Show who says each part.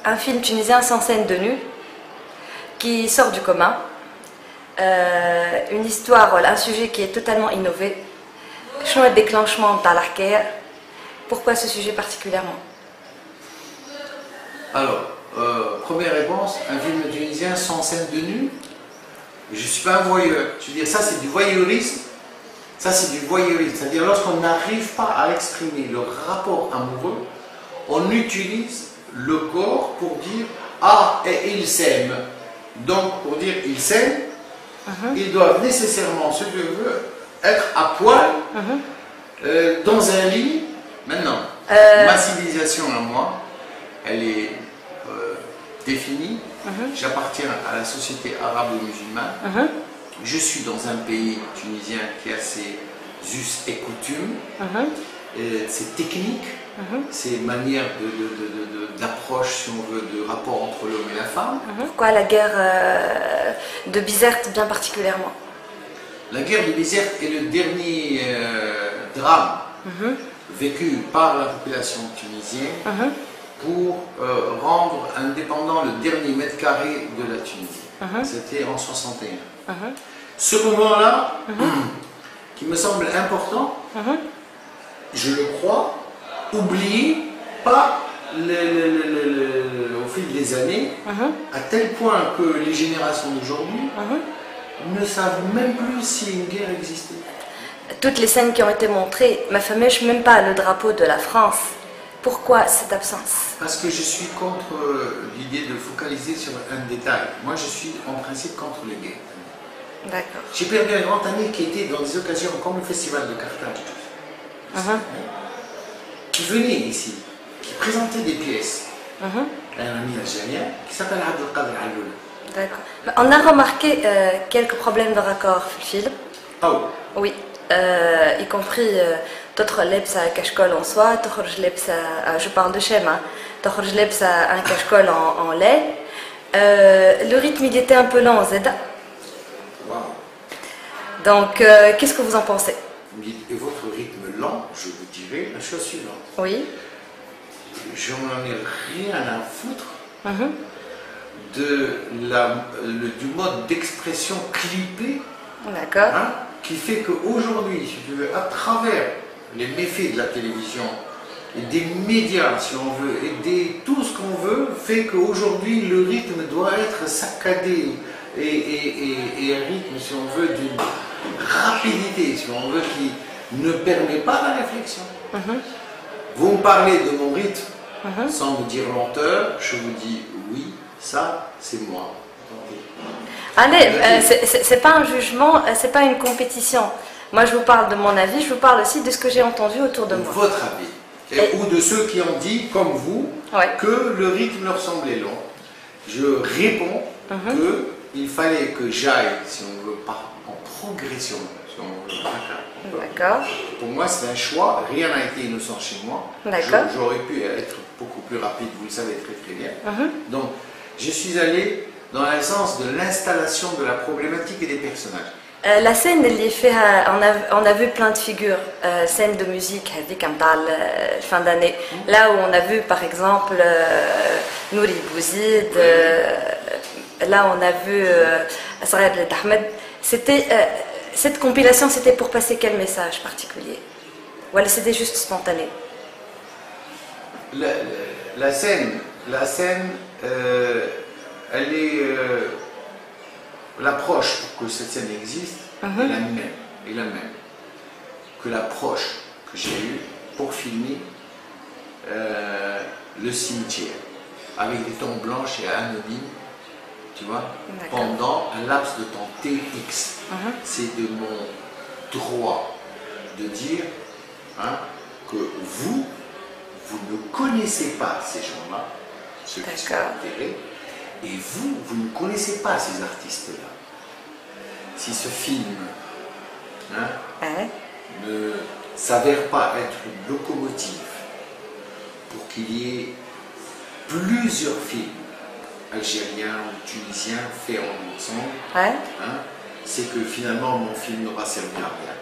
Speaker 1: Un film tunisien sans scène de nu, qui sort du commun, une histoire, un sujet qui est totalement innové. Quel est le déclenchement de l'histoire? Pourquoi ce sujet particulièrement?
Speaker 2: Alors, première réponse, un film tunisien sans scène de nu. Je ne suis pas un voyeur. Je veux dire, ça c'est du voyeurisme. Ça c'est du voyeurisme. C'est-à-dire, lorsqu'on n'arrive pas à exprimer le rapport amoureux, on utilise le corps pour dire « Ah, et ils s'aiment ». Donc, pour dire « ils s'aiment », ils doivent nécessairement, ce que je veux, être à poil, dans un lit. Maintenant, ma civilisation à moi, elle est définie. J'appartiens à la société arabo-musulmane. Je suis dans un pays tunisien qui a ses us et coutumes, ses techniques, ses manières d'approche, si on veut, de rapport entre l'homme et la femme.
Speaker 1: Pourquoi la guerre de Bizerte bien particulièrement?
Speaker 2: La guerre de Bizerte est le dernier drame vécu par la population tunisienne pour rendre indépendant le dernier mètre carré de la Tunisie. C'était en 61. Ce moment-là, qui me semble important, je le crois, oublié par au fil des années, à tel point que les générations d'aujourd'hui ne savent même plus si une guerre existait.
Speaker 1: Toutes les scènes qui ont été montrées ne m'affichent même pas le drapeau de la France. Pourquoi cette absence?
Speaker 2: Parce que je suis contre l'idée de focaliser sur un détail. Moi, je suis en principe contre les guerres.
Speaker 1: D'accord.
Speaker 2: J'ai perdu un grand ami qui était dans des occasions comme le festival de Carthage, qui venait ici, qui présentait des pièces. Un ami algérien qui s'appelle Abdelkader Alloula.
Speaker 1: D'accord. On a remarqué quelques problèmes de raccord dans le film.
Speaker 2: Ah oui.
Speaker 1: Oui, y compris d'autres lebs à cache-colle en soie, d'autres lebs à, je parle de schéma, d'autres lebs à un cache-colle en lait. Le rythme il était un peu lent, Zeda.
Speaker 2: Wow.
Speaker 1: Donc, qu'est-ce que vous en pensez?
Speaker 2: Et votre rythme lent, je vous dirais la chose suivante.
Speaker 1: Oui.
Speaker 2: Je n'en ai rien à foutre du mode d'expression clippé.
Speaker 1: D'accord.
Speaker 2: Qui fait qu'aujourd'hui, si tu veux, à travers les méfaits de la télévision et des médias, si on veut, et tout ce qu'on veut, fait qu'aujourd'hui le rythme doit être saccadé et un rythme, si on veut, d'une rapidité, si on veut, qui ne permet pas la réflexion. Vous me parlez de mon rythme sans me dire lenteur, je vous dis oui, ça c'est moi.
Speaker 1: Allez, c'est pas un jugement, c'est pas une compétition. Moi je vous parle de mon avis, je vous parle aussi de ce que j'ai entendu autour de moi.
Speaker 2: Votre avis, ou de ceux qui ont dit, comme vous, que le rythme leur semblait long. Je réponds qu'il fallait que j'aille, si on veut, en progression. Si on veut.
Speaker 1: D'accord.
Speaker 2: Pour moi c'est un choix, rien n'a été innocent chez moi.
Speaker 1: D'accord.
Speaker 2: J'aurais pu être beaucoup plus rapide, vous le savez très très bien. Donc je suis allé dans le sens de l'installation de la problématique et des personnages.
Speaker 1: La scène, on a vu plein de figures, scène de musique, avec un fin d'année, là où on a vu par exemple Nouri Bouzid, là on a vu Asrad Ahmed. Cette compilation, c'était pour passer quel message particulier? Ou alors c'était juste spontané?
Speaker 2: La scène, elle est l'approche pour que cette scène existe est la même que l'approche que j'ai eue pour filmer le cimetière avec des tons blanches et anonymes, tu vois, pendant un laps de temps TX. C'est de mon droit de dire que vous ne connaissez pas ces gens-là, ceux qui sont enterrés. Et vous ne connaissez pas ces artistes-là. Si ce film ne s'avère pas être une locomotive pour qu'il y ait plusieurs films algériens ou tunisiens faits ensemble, c'est que finalement mon film n'aura servi à rien.